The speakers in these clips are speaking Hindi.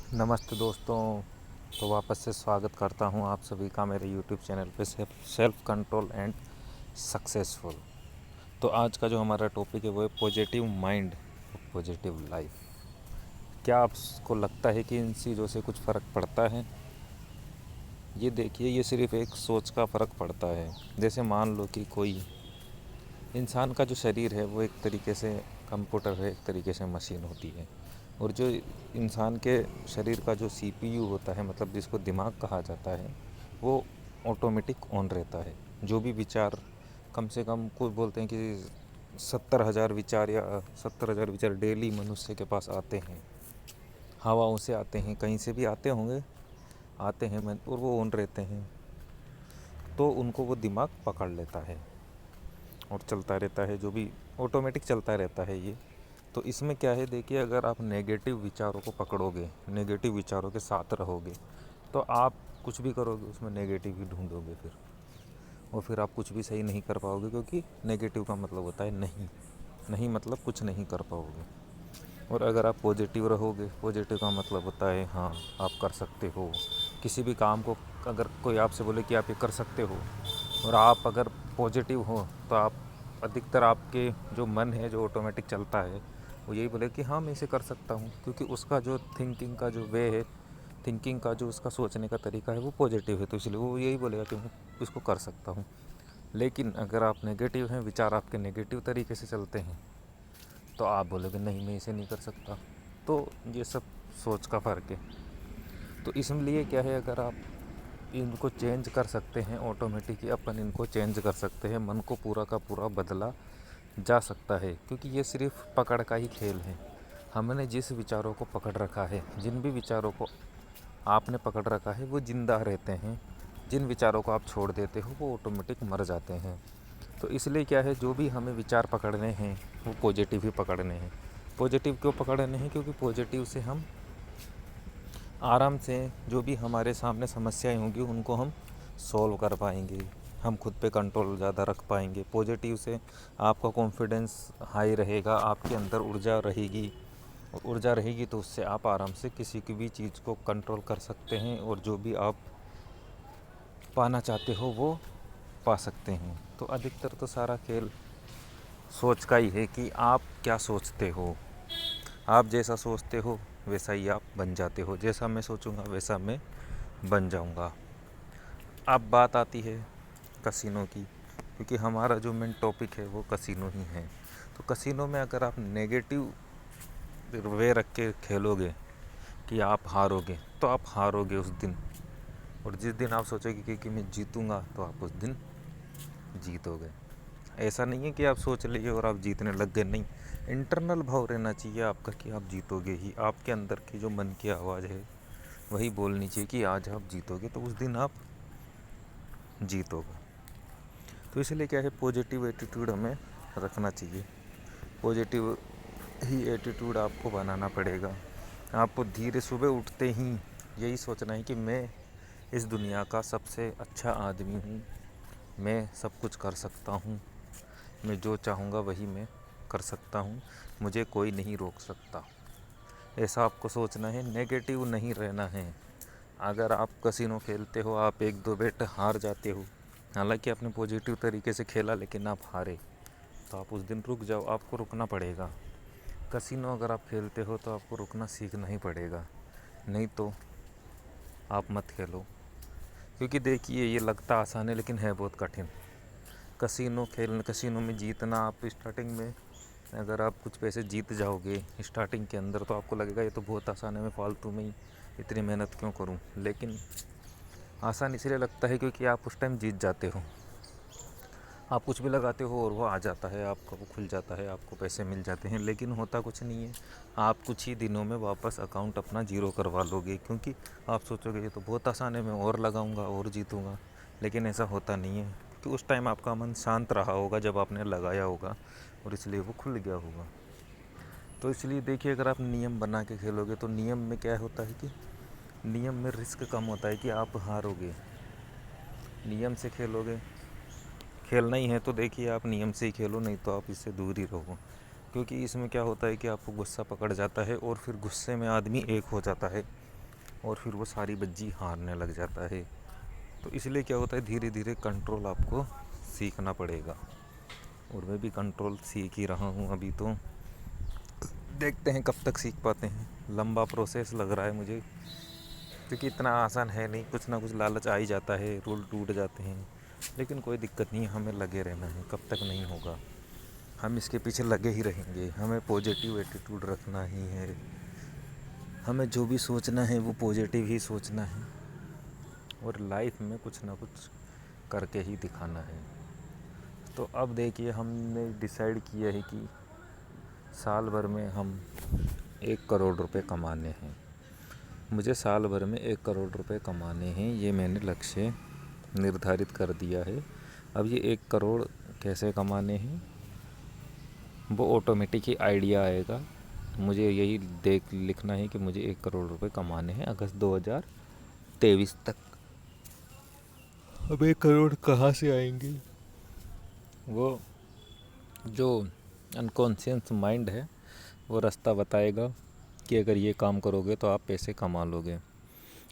नमस्ते दोस्तों। तो वापस से स्वागत करता हूं आप सभी का मेरे यूट्यूब चैनल पे सेल्फ कंट्रोल एंड सक्सेसफुल। तो आज का जो हमारा टॉपिक है वो है पॉजिटिव माइंड और पॉजिटिव लाइफ। क्या आपको लगता है कि इन चीज़ों से कुछ फ़र्क पड़ता है? ये देखिए, ये सिर्फ एक सोच का फ़र्क पड़ता है। जैसे मान लो कि कोई इंसान का जो शरीर है वो एक तरीके से कंप्यूटर है, एक तरीके से मशीन होती है। और जो इंसान के शरीर का जो सीपीयू होता है, मतलब जिसको दिमाग कहा जाता है, वो ऑटोमेटिक ऑन रहता है। जो भी विचार, कम से कम कोई बोलते हैं कि 70,000 विचार या 70,000 विचार डेली मनुष्य के पास आते हैं। हवाओं से आते हैं, कहीं से भी आते होंगे, आते हैं और वो ऑन रहते हैं। तो उनको वो दिमाग पकड़ लेता है और चलता रहता है, जो भी ऑटोमेटिक चलता रहता है ये। तो इसमें क्या है, देखिए, अगर आप नेगेटिव विचारों को पकड़ोगे, नेगेटिव विचारों के साथ रहोगे, तो आप कुछ भी करोगे उसमें नेगेटिव ही ढूंढोगे फिर। और फिर आप कुछ भी सही नहीं कर पाओगे, क्योंकि नेगेटिव का मतलब होता है नहीं। नहीं मतलब कुछ नहीं कर पाओगे। और अगर आप पॉजिटिव रहोगे, पॉजिटिव का मतलब होता है हाँ, आप कर सकते हो किसी भी काम को। अगर कोई आपसे बोले कि आप ये कर सकते हो और आप अगर पॉजिटिव हो, तो आप अधिकतर, आपके जो मन है जो ऑटोमेटिक चलता है, वो यही बोले कि हाँ मैं इसे कर सकता हूँ, क्योंकि उसका जो थिंकिंग का जो वे है, थिंकिंग का जो उसका सोचने का तरीका है वो पॉजिटिव है, तो इसलिए वो यही बोलेगा कि मैं इसको कर सकता हूँ। लेकिन अगर आप नेगेटिव हैं, विचार आपके नेगेटिव तरीके से चलते हैं, तो आप बोलोगे नहीं मैं इसे नहीं कर सकता। तो ये सब सोच का फ़र्क है। तो इसलिए क्या है, अगर आप इनको चेंज कर सकते हैं, ऑटोमेटिक ही अपन इनको चेंज कर सकते हैं, मन को पूरा का पूरा बदला जा सकता है, क्योंकि ये सिर्फ पकड़ का ही खेल है। हमने जिस विचारों को पकड़ रखा है, जिन भी विचारों को आपने पकड़ रखा है, वो जिंदा रहते हैं। जिन विचारों को आप छोड़ देते हो वो ऑटोमेटिक मर जाते हैं। तो इसलिए क्या है, जो भी हमें विचार पकड़ने हैं वो पॉजिटिव ही पकड़ने हैं। पॉजिटिव क्यों पकड़ने हैं? क्योंकि पॉजिटिव से हम आराम से जो भी हमारे सामने समस्याएं होंगी उनको हम सॉल्व कर पाएंगे, हम खुद पे कंट्रोल ज़्यादा रख पाएंगे। पॉजिटिव से आपका कॉन्फिडेंस हाई रहेगा, आपके अंदर ऊर्जा रहेगी। और ऊर्जा रहेगी तो उससे आप आराम से किसी की भी चीज़ को कंट्रोल कर सकते हैं, और जो भी आप पाना चाहते हो वो पा सकते हैं। तो अधिकतर तो सारा खेल सोच का ही है कि आप क्या सोचते हो। आप जैसा सोचते हो वैसा ही आप बन जाते हो। जैसा मैं सोचूंगा वैसा मैं बन जाऊंगा। अब बात आती है कसिनो की, क्योंकि हमारा जो मेन टॉपिक है वो कसिनो ही है। तो कसिनो में अगर आप नेगेटिव वे रख के खेलोगे कि आप हारोगे, तो आप हारोगे उस दिन। और जिस दिन आप सोचोगे कि मैं जीतूंगा, तो आप उस दिन जीतोगे। ऐसा नहीं है कि आप सोच लिए और आप जीतने लग गए, नहीं। इंटरनल भाव रहना चाहिए आपका कि आप जीतोगे ही। आपके अंदर की जो मन की आवाज़ है वही बोलनी चाहिए कि आज आप जीतोगे, तो उस दिन आप जीतोगे। तो इसलिए क्या है, पॉजिटिव एटीट्यूड हमें रखना चाहिए। पॉजिटिव ही एटीट्यूड आपको बनाना पड़ेगा। आपको धीरे सुबह उठते ही यही सोचना है कि मैं इस दुनिया का सबसे अच्छा आदमी हूँ, मैं सब कुछ कर सकता हूँ, मैं जो चाहूँगा वही मैं कर सकता हूँ, मुझे कोई नहीं रोक सकता। ऐसा आपको सोचना है, नेगेटिव नहीं रहना है। अगर आप कसिनो खेलते हो, आप एक दो बेट हार जाते हो, हालांकि आपने पॉजिटिव तरीके से खेला लेकिन आप हारे, तो आप उस दिन रुक जाओ, आपको रुकना पड़ेगा। कसिनो अगर आप खेलते हो तो आपको रुकना सीखना ही पड़ेगा, नहीं तो आप मत खेलो। क्योंकि देखिए, ये लगता आसान है लेकिन है बहुत कठिन। कसिनो में जीतना, आप स्टार्टिंग में अगर आप कुछ पैसे जीत जाओगे स्टार्टिंग के अंदर, तो आपको लगेगा ये तो बहुत आसान है, मैं फालतू में ही इतनी मेहनत क्यों करूं। लेकिन आसान इसलिए लगता है क्योंकि आप उस टाइम जीत जाते हो। आप कुछ भी लगाते हो और वो आ जाता है, आपका वो खुल जाता है, आपको पैसे मिल जाते हैं। लेकिन होता कुछ नहीं है, आप कुछ ही दिनों में वापस अकाउंट अपना ज़ीरो करवा लोगे, क्योंकि आप सोचोगे ये तो बहुत आसान है, मैं और लगाऊंगा और जीतूंगा। लेकिन ऐसा होता नहीं है, क्योंकि उस टाइम आपका मन शांत रहा होगा जब आपने लगाया होगा, और इसलिए वो खुल गया होगा। तो इसलिए देखिए, अगर आप नियम बना के खेलोगे तो नियम में क्या होता है कि नियम में रिस्क कम होता है कि आप हारोगे। नियम से खेलोगे, खेलना ही है तो देखिए आप नियम से ही खेलो, नहीं तो आप इससे दूर ही रहो। क्योंकि इसमें क्या होता है कि आपको गुस्सा पकड़ जाता है और फिर गुस्से में आदमी एक हो जाता है। और फिर वो सारी बज्जी हारने लग जाता है। तो इसलिए क्या होता है, धीरे धीरे कंट्रोल आपको सीखना पड़ेगा। और मैं भी कंट्रोल सीख ही रहा हूँ अभी। तो देखते हैं कब तक सीख पाते हैं। लंबा प्रोसेस लग रहा है मुझे, क्योंकि इतना आसान है नहीं। कुछ ना कुछ लालच आ ही जाता है, रूल टूट जाते हैं, लेकिन कोई दिक्कत नहीं है। हमें लगे रहना है, कब तक नहीं होगा हम इसके पीछे लगे ही रहेंगे। हमें पॉजिटिव एटीट्यूड रखना ही है। हमें जो भी सोचना है वो पॉजिटिव ही सोचना है, और लाइफ में कुछ ना कुछ करके ही दिखाना है। तो अब देखिए, हमने डिसाइड किया है कि साल भर में हम 1 करोड़ रुपए कमाने हैं। मुझे साल भर में 1 करोड़ रुपए कमाने हैं, ये मैंने लक्ष्य निर्धारित कर दिया है। अब ये 1 करोड़ कैसे कमाने हैं वो ऑटोमेटिक ही आइडिया आएगा। मुझे यही लिखना है कि मुझे 1 करोड़ रुपए कमाने हैं अगस्त 2023 तक। अब 1 करोड़ कहाँ से आएंगे, वो जो अनकॉन्शियस माइंड है वो रास्ता बताएगा कि अगर ये काम करोगे तो आप पैसे कमा लोगे।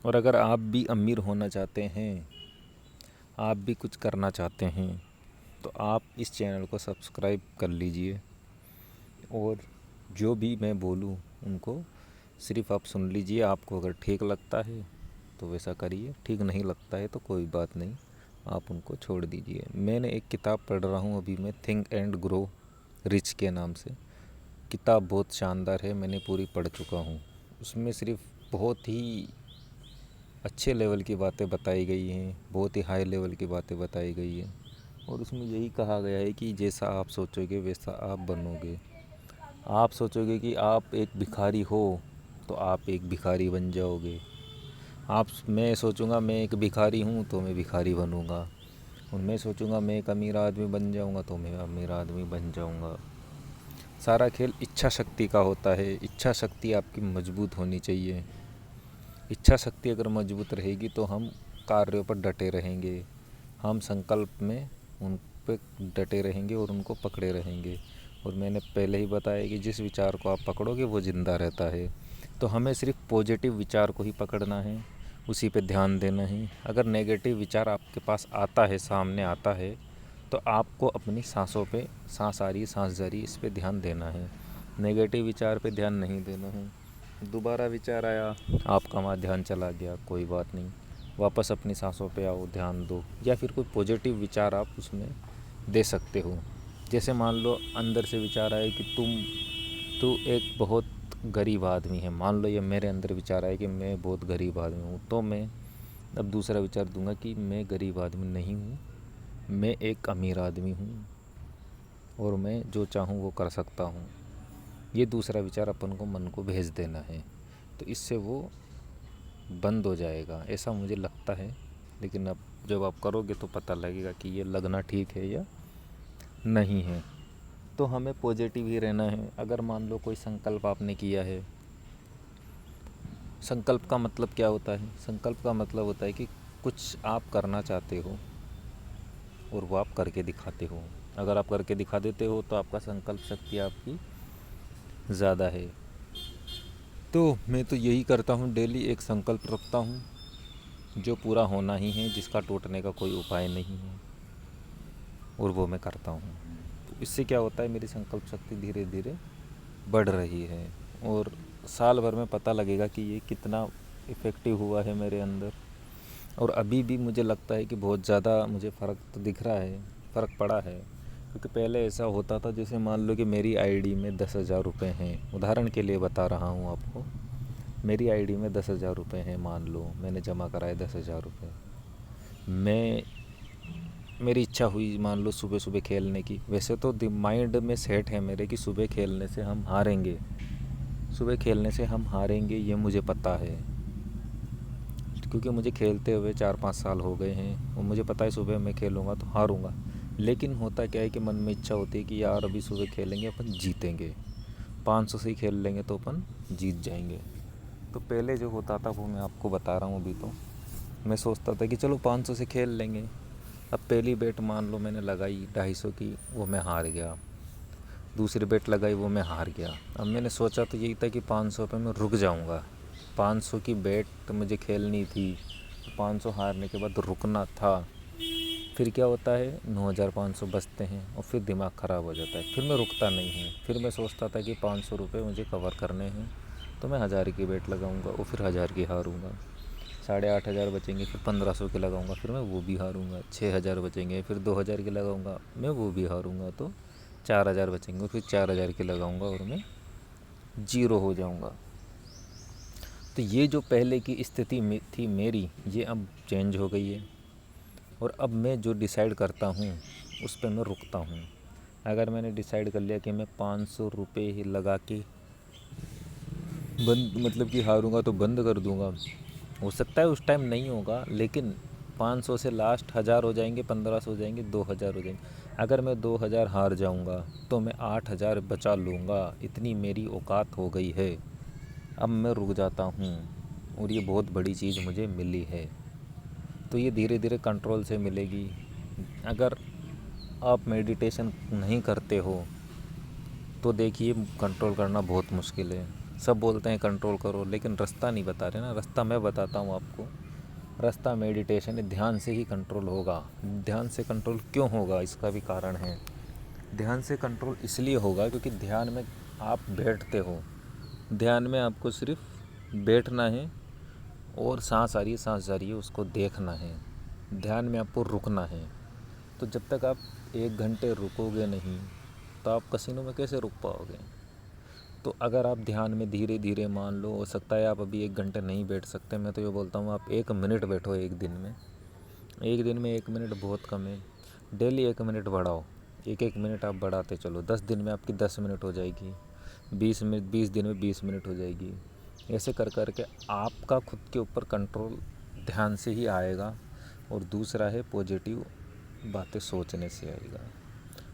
और अगर आप भी अमीर होना चाहते हैं, आप भी कुछ करना चाहते हैं, तो आप इस चैनल को सब्सक्राइब कर लीजिए। और जो भी मैं बोलूँ उनको सिर्फ आप सुन लीजिए। आपको अगर ठीक लगता है तो वैसा करिए, ठीक नहीं लगता है तो कोई बात नहीं, आप उनको छोड़ दीजिए। मैंने एक किताब पढ़ रहा हूँ अभी मैं, थिंक एंड ग्रो रिच के नाम से। किताब बहुत शानदार है, मैंने पूरी पढ़ चुका हूँ। उसमें सिर्फ बहुत ही अच्छे लेवल की बातें बताई गई हैं, बहुत ही हाई लेवल की बातें बताई गई हैं। और उसमें यही कहा गया है कि जैसा आप सोचोगे वैसा आप बनोगे। आप सोचोगे कि आप एक भिखारी हो तो आप एक भिखारी बन जाओगे। मैं सोचूंगा मैं एक भिखारी हूँ तो मैं भिखारी बनूंगा। और मैं सोचूंगा मैं एक अमीर आदमी बन जाऊंगा तो मैं अमीर आदमी बन जाऊंगा। सारा खेल इच्छा शक्ति का होता है। इच्छा शक्ति आपकी मजबूत होनी चाहिए। इच्छा शक्ति अगर मजबूत रहेगी तो हम कार्यों पर डटे रहेंगे, हम संकल्प में उन पे डटे रहेंगे और उनको पकड़े रहेंगे। और मैंने पहले ही बताया कि जिस विचार को आप पकड़ोगे वो ज़िंदा रहता है। तो हमें सिर्फ पॉजिटिव विचार को ही पकड़ना है, उसी पे ध्यान देना है। अगर नेगेटिव विचार आपके पास आता है, सामने आता है, तो आपको अपनी सांसों पे, सांस आ रही है, सांस जा रही है, इस पे ध्यान देना है। नेगेटिव विचार पे ध्यान नहीं देना है। दोबारा विचार आया, आपका वहाँ ध्यान चला गया, कोई बात नहीं, वापस अपनी सांसों पे आओ, ध्यान दो। या फिर कोई पॉजिटिव विचार आप उसमें दे सकते हो। जैसे मान लो अंदर से विचार आए कि तू एक बहुत गरीब आदमी है। मान लो ये मेरे अंदर विचार आए कि मैं बहुत गरीब आदमी हूँ, तो मैं अब दूसरा विचार दूंगा कि मैं गरीब आदमी नहीं हूँ, मैं एक अमीर आदमी हूँ और मैं जो चाहूँ वो कर सकता हूँ। ये दूसरा विचार अपन को मन को भेज देना है, तो इससे वो बंद हो जाएगा, ऐसा मुझे लगता है। लेकिन अब जब आप करोगे तो पता लगेगा कि ये लगना ठीक है या नहीं है। तो हमें पॉजिटिव ही रहना है। अगर मान लो कोई संकल्प आपने किया है, संकल्प का मतलब क्या होता है? संकल्प का मतलब होता है कि कुछ आप करना चाहते हो और वो आप करके दिखाते हो। अगर आप करके दिखा देते हो तो आपका संकल्प शक्ति आपकी ज़्यादा है। तो मैं तो यही करता हूँ, डेली एक संकल्प रखता हूँ जो पूरा होना ही है, जिसका टूटने का कोई उपाय नहीं है, और वो मैं करता हूँ। तो इससे क्या होता है, मेरी संकल्प शक्ति धीरे धीरे बढ़ रही है। और साल भर में पता लगेगा कि ये कितना इफ़ेक्टिव हुआ है मेरे अंदर। और अभी भी मुझे लगता है कि बहुत ज़्यादा मुझे फ़र्क तो दिख रहा है, फ़र्क पड़ा है। क्योंकि पहले ऐसा होता था, जैसे मान लो कि मेरी आईडी में 10,000 रुपये हैं, उदाहरण के लिए बता रहा हूँ आपको। मेरी आईडी में 10,000 रुपये हैं, मान लो मैंने जमा कराए 10,000 रुपये। मेरी इच्छा हुई मान लो सुबह सुबह खेलने की। वैसे तो माइंड में सेट है मेरे कि सुबह खेलने से हम हारेंगे, सुबह खेलने से हम हारेंगे, ये मुझे पता है। क्योंकि मुझे खेलते हुए 4-5 साल हो गए हैं और मुझे पता है सुबह मैं खेलूँगा तो हारूँगा। लेकिन होता क्या है कि मन में इच्छा होती है कि यार अभी सुबह खेलेंगे, अपन जीतेंगे, 500 से ही खेल लेंगे तो अपन जीत जाएंगे। तो पहले जो होता था वो मैं आपको बता रहा हूँ। अभी तो मैं सोचता था कि चलो 500 से खेल लेंगे। अब पहली बेट मान लो मैंने लगाई 250 की, वो मैं हार गया। दूसरी बेट लगाई, वो मैं हार गया। अब मैंने सोचा तो यही था कि 500 पे मैं रुक जाऊँगा, 500 की बेट तो मुझे खेलनी थी, 500 हारने के बाद रुकना था। फिर क्या होता है, 9,500 बचते हैं और फिर दिमाग ख़राब हो जाता है, फिर मैं रुकता नहीं हूँ। फिर मैं सोचता था कि 500 रुपये मुझे कवर करने हैं, तो मैं 1,000 की बेट लगाऊंगा और फिर 1,000 की हारूंगा। 8,500 बचेंगे, फिर 1,500 के लगाऊंगा, फिर मैं वो भी हारूंगा। 6,000 बचेंगे, फिर 2,000 के लगाऊंगा, मैं वो भी हारूंगा। तो 4,000 बचेंगे, फिर 4,000 के लगाऊंगा और मैं जीरो हो जाऊंगा। तो ये जो पहले की स्थिति में थी मेरी, ये अब चेंज हो गई है। और अब मैं जो डिसाइड करता हूँ उस पर मैं रुकता हूँ। अगर मैंने डिसाइड कर लिया कि मैं 500 रुपये ही लगा के बंद, मतलब कि हारूंगा तो बंद कर दूंगा, हो सकता है उस टाइम नहीं होगा, लेकिन 500 से लास्ट 1,000 हो जाएंगे, 1,500 हो जाएंगे, 2,000 हो जाएंगे। अगर मैं 2,000 हार जाऊंगा तो मैं 8,000 बचा लूँगा। इतनी मेरी औकात हो गई है। अब मैं रुक जाता हूँ और ये बहुत बड़ी चीज़ मुझे मिली है। तो ये धीरे धीरे कंट्रोल से मिलेगी। अगर आप मेडिटेशन नहीं करते हो तो देखिए, कंट्रोल करना बहुत मुश्किल है। सब बोलते हैं कंट्रोल करो, लेकिन रास्ता नहीं बता रहे ना। रास्ता मैं बताता हूँ आपको। रास्ता मेडिटेशन है, ध्यान से ही कंट्रोल होगा। ध्यान से कंट्रोल क्यों होगा, इसका भी कारण है। ध्यान से कंट्रोल इसलिए होगा क्योंकि ध्यान में आप बैठते हो। ध्यान में आपको सिर्फ बैठना है और सांस आ रही है, सांस जा रही है, उसको देखना है। ध्यान में आपको रुकना है। तो जब तक आप 1 घंटे रुकोगे नहीं तो आप कसिनो में कैसे रुक पाओगे। तो अगर आप ध्यान में धीरे धीरे, मान लो हो सकता है आप अभी 1 घंटे नहीं बैठ सकते, मैं तो ये बोलता हूँ आप 1 मिनट बैठो एक दिन में। एक दिन में 1 मिनट बहुत कम है। डेली 1 मिनट बढ़ाओ, 1 मिनट आप बढ़ाते चलो। 10 दिन में आपकी 10 मिनट हो जाएगी, 20 मिनट, 20 दिन में 20 मिनट हो जाएगी। ऐसे कर कर के आपका खुद के ऊपर कंट्रोल ध्यान से ही आएगा। और दूसरा है, पॉजिटिव बातें सोचने से आएगा।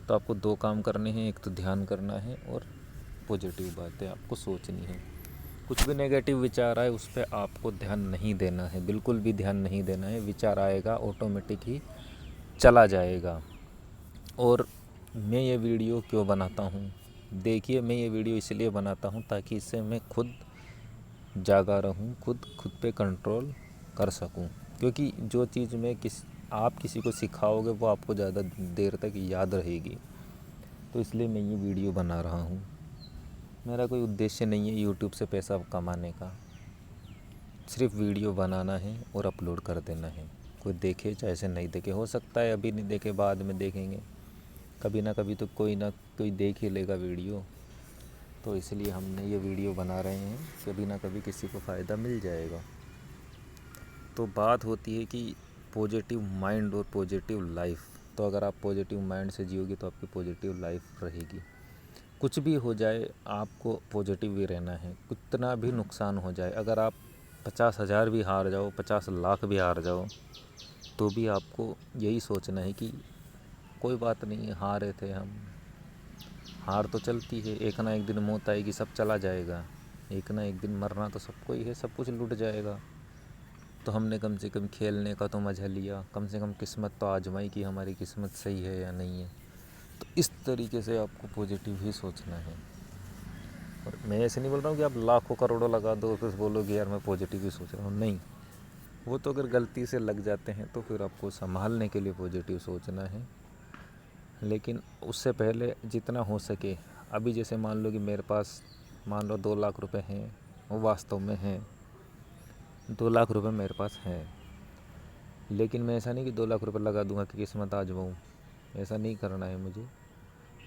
तो आपको 2 काम करने हैं, एक तो ध्यान करना है और पॉजिटिव बातें आपको सोचनी है। कुछ भी नेगेटिव विचार आए उस पर आपको ध्यान नहीं देना है, बिल्कुल भी ध्यान नहीं देना है। विचार आएगा ऑटोमेटिक ही चला जाएगा। और मैं ये वीडियो क्यों बनाता हूँ, देखिए, मैं ये वीडियो इसलिए बनाता हूँ ताकि इससे मैं खुद जागा रहूँ, खुद पे कंट्रोल कर सकूँ। क्योंकि जो चीज़ मैं आप किसी को सिखाओगे वो आपको ज़्यादा देर तक याद रहेगी। तो इसलिए मैं ये वीडियो बना रहा हूँ। मेरा कोई उद्देश्य नहीं है यूट्यूब से पैसा कमाने का, सिर्फ वीडियो बनाना है और अपलोड कर देना है। कोई देखे चाहे से नहीं देखे, हो सकता है अभी नहीं देखे, बाद में देखेंगे। कभी ना कभी तो कोई ना कोई देख ही लेगा वीडियो। तो इसलिए हमने ये वीडियो बना रहे हैं, कभी ना कभी किसी को फ़ायदा मिल जाएगा। तो बात होती है कि पॉजिटिव माइंड और पॉजिटिव लाइफ। तो अगर आप पॉजिटिव माइंड से जियोगे तो आपकी पॉजिटिव लाइफ रहेगी। कुछ भी हो जाए आपको पॉजिटिव ही रहना है, कितना भी नुकसान हो जाए। अगर आप 50,000 भी हार जाओ, 50 लाख भी हार जाओ, तो भी आपको यही सोचना है कि कोई बात नहीं, हारे थे हम। हार तो चलती है, एक ना एक दिन मौत आएगी, सब चला जाएगा। एक ना एक दिन मरना तो सबको ही है, सब कुछ लुट जाएगा। तो हमने कम से कम खेलने का तो मज़ा लिया, कम से कम किस्मत तो आजमाई कि हमारी किस्मत सही है या नहीं है। तो इस तरीके से आपको पॉजिटिव ही सोचना है। और मैं ऐसे नहीं बोल रहा हूँ कि आप लाखों करोड़ों लगा दो फिर बोलोगे यार मैं पॉजिटिव ही सोच रहा हूँ, नहीं। वो तो अगर गलती से लग जाते हैं तो फिर आपको संभालने के लिए पॉजिटिव सोचना है। लेकिन उससे पहले जितना हो सके, अभी जैसे मान लो कि मेरे पास मान लो 2 लाख रुपए हैं, वो वास्तव में हैं, 2 लाख रुपए मेरे पास हैं। लेकिन मैं ऐसा नहीं कि 2 लाख रुपए लगा दूंगा कि किस्मत आजमाऊँ, ऐसा नहीं करना है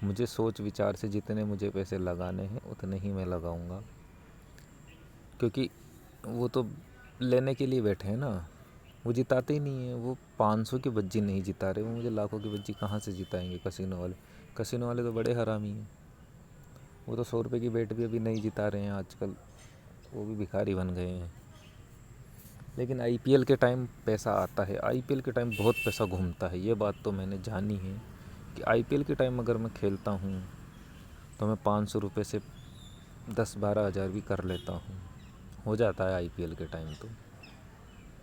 मुझे सोच विचार से जितने मुझे पैसे लगाने हैं उतने ही मैं लगाऊंगा। क्योंकि वो तो लेने के लिए बैठे हैं ना, वो जिताते ही नहीं हैं। वो 500 की बज्जी नहीं जिता रहे, वो मुझे लाखों की बज्जी कहाँ से जिताएंगे कसिनो वाले तो बड़े हरामी हैं। वो तो 100 रुपये की बेट भी अभी नहीं जिता रहे हैं आजकल, वो भी भिखारी बन गए हैं। लेकिन आईपीएल के टाइम पैसा आता है, आईपीएल के टाइम बहुत पैसा घूमता है। ये बात तो मैंने जानी है कि आईपीएल के टाइम अगर मैं खेलता हूँ तो मैं 500 रुपये से 10-12 हज़ार भी कर लेता हूँ, हो जाता है आईपीएल के टाइम। तो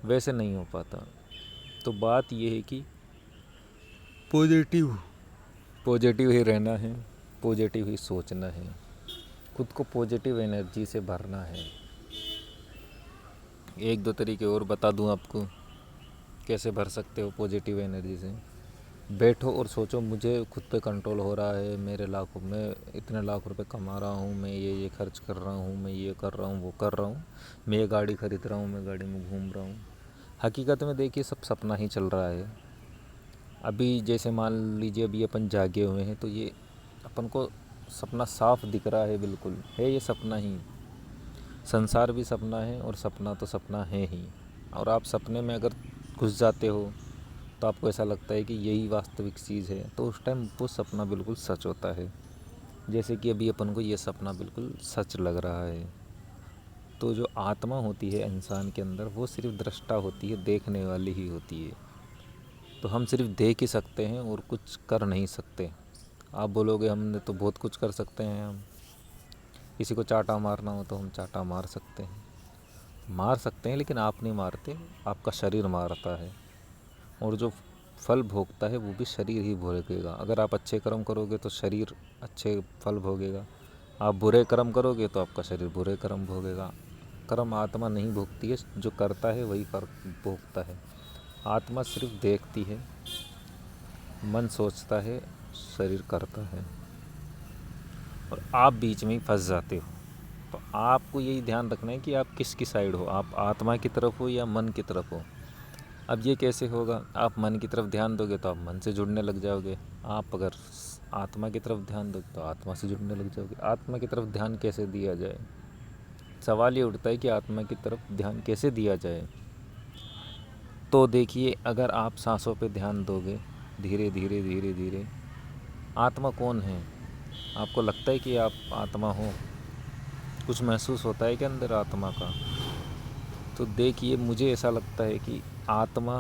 वैसे नहीं हो पाता। तो बात ये है कि पॉजिटिव ही रहना है, पॉजिटिव ही सोचना है, खुद को पॉजिटिव एनर्जी से भरना है। एक दो तरीके और बता दूं आपको कैसे भर सकते हो पॉजिटिव एनर्जी से। बैठो और सोचो, मुझे खुद पे कंट्रोल हो रहा है, मेरे लाखों, मैं इतने लाख रुपए कमा रहा हूँ, मैं ये खर्च कर रहा हूँ, मैं ये कर रहा हूँ, वो कर रहा हूँ, मैं ये गाड़ी खरीद रहा हूँ, मैं गाड़ी में घूम रहा हूँ। हकीकत में देखिए सब सपना ही चल रहा है। अभी जैसे मान लीजिए अभी अपन जागे हुए हैं तो ये अपन को सपना साफ दिख रहा है, बिल्कुल है ये सपना ही। संसार भी सपना है और सपना तो सपना है ही। और आप सपने में अगर घुस जाते हो तो आपको ऐसा लगता है कि यही वास्तविक चीज़ है, तो उस टाइम वो सपना बिल्कुल सच होता है। जैसे कि अभी अपन को ये सपना बिल्कुल सच लग रहा है। तो जो आत्मा होती है इंसान के अंदर, वो सिर्फ दृष्टा होती है, देखने वाली ही होती है। तो हम सिर्फ देख ही सकते हैं और कुछ कर नहीं सकते। आप बोलोगे हमने तो बहुत कुछ कर सकते हैं, हम किसी को चाटा मारना हो तो हम चाटा मार सकते हैं, लेकिन आप नहीं मारते, आपका शरीर मारता है। और जो फल भोगता है वो भी शरीर ही भोगेगा। अगर आप अच्छे कर्म करोगे तो शरीर अच्छे फल भोगेगा, आप बुरे कर्म करोगे तो आपका शरीर बुरे कर्म भोगेगा। कर्म आत्मा नहीं भोगती है, जो करता है वही कर भोगता है। आत्मा सिर्फ देखती है, मन सोचता है, शरीर करता है, और आप बीच में ही फंस जाते हो। तो आपको यही ध्यान रखना है कि आप किसकी साइड हो, आप आत्मा की तरफ हो या मन की तरफ हो। अब ये कैसे होगा? आप मन की तरफ ध्यान दोगे तो आप मन से जुड़ने लग जाओगे। आप अगर आत्मा की तरफ ध्यान दोगे तो आत्मा से जुड़ने लग जाओगे। आत्मा की तरफ ध्यान कैसे दिया जाए? सवाल ये उठता है कि आत्मा की तरफ ध्यान कैसे दिया जाए। तो देखिए, अगर आप सांसों पे ध्यान दोगे, धीरे धीरे धीरे धीरे, आत्मा कौन है? आपको लगता है कि आप आत्मा हो? कुछ महसूस होता है कि अंदर आत्मा का? तो देखिए, मुझे ऐसा लगता है कि आत्मा,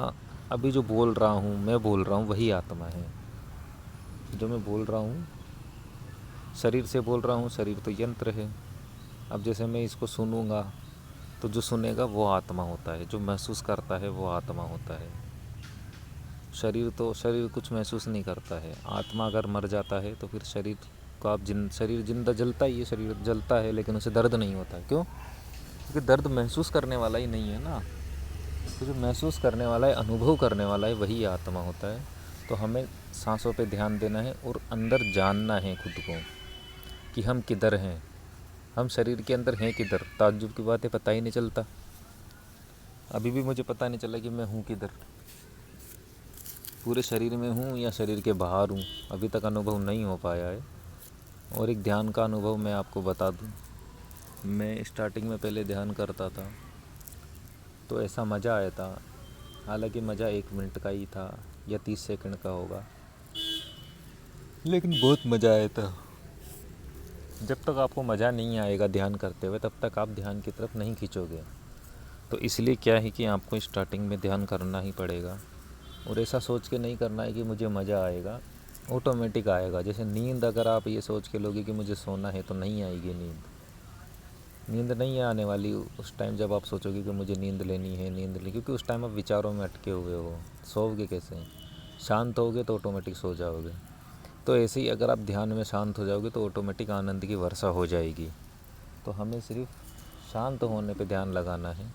अभी जो बोल रहा हूँ, मैं बोल रहा हूँ, वही आत्मा है। जो मैं बोल रहा हूँ, शरीर से बोल रहा हूँ, शरीर तो यंत्र है। अब जैसे मैं इसको सुनूँगा तो जो सुनेगा वो आत्मा होता है, जो महसूस करता है वो आत्मा होता है। शरीर कुछ महसूस नहीं करता है। आत्मा अगर मर जाता है तो फिर शरीर को आप शरीर जिंदा जलता ही है, शरीर जलता है, लेकिन उसे दर्द नहीं होता। क्यों? क्योंकि दर्द महसूस करने वाला ही नहीं है ना। तो जो महसूस करने वाला है, अनुभव करने वाला है, वही आत्मा होता है। तो हमें सांसों पे ध्यान देना है और अंदर जानना है खुद को कि हम किधर हैं, हम शरीर के अंदर हैं किधर। ताज्जुब की बात है, पता ही नहीं चलता। अभी भी मुझे पता नहीं चला कि मैं हूँ किधर, पूरे शरीर में हूँ या शरीर के बाहर हूँ, अभी तक अनुभव नहीं हो पाया है। और एक ध्यान का अनुभव मैं आपको बता दूँ। मैं स्टार्टिंग में पहले ध्यान करता था तो ऐसा मज़ा आया था, हालांकि मज़ा 1 मिनट का ही था या 30 सेकंड का होगा, लेकिन बहुत मज़ा आया था। जब तक आपको मज़ा नहीं आएगा ध्यान करते हुए, तब तक आप ध्यान की तरफ नहीं खींचोगे। तो इसलिए क्या है कि आपको स्टार्टिंग में ध्यान करना ही पड़ेगा। और ऐसा सोच के नहीं करना है कि मुझे मज़ा आएगा, ऑटोमेटिक आएगा। जैसे नींद, अगर आप ये सोच के लोगे कि मुझे सोना है तो नहीं आएगी नींद। नींद नहीं आने वाली उस टाइम जब आप सोचोगे कि मुझे नींद लेनी है, क्योंकि उस टाइम आप विचारों में अटके हुए हो। सोओगे कैसे? शांत होगे तो ऑटोमेटिक सो जाओगे। तो ऐसे ही अगर आप ध्यान में शांत हो जाओगे तो ऑटोमेटिक आनंद की वर्षा हो जाएगी। तो हमें सिर्फ शांत होने पे ध्यान लगाना है।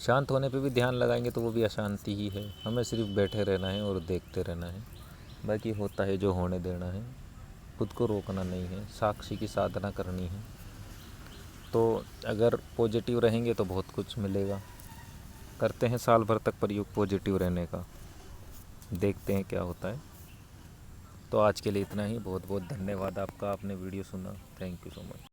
शांत होने पे भी ध्यान लगाएंगे तो वो भी अशांति ही है। हमें सिर्फ बैठे रहना है और देखते रहना है। बाकी होता है जो होने देना है, खुद को रोकना नहीं है, साक्षी की साधना करनी है। तो अगर पॉजिटिव रहेंगे तो बहुत कुछ मिलेगा। करते हैं साल भर तक प्रयोग पॉजिटिव रहने का, देखते हैं क्या होता है। तो आज के लिए इतना ही। बहुत बहुत धन्यवाद आपका, आपने वीडियो सुना। Thank you so much.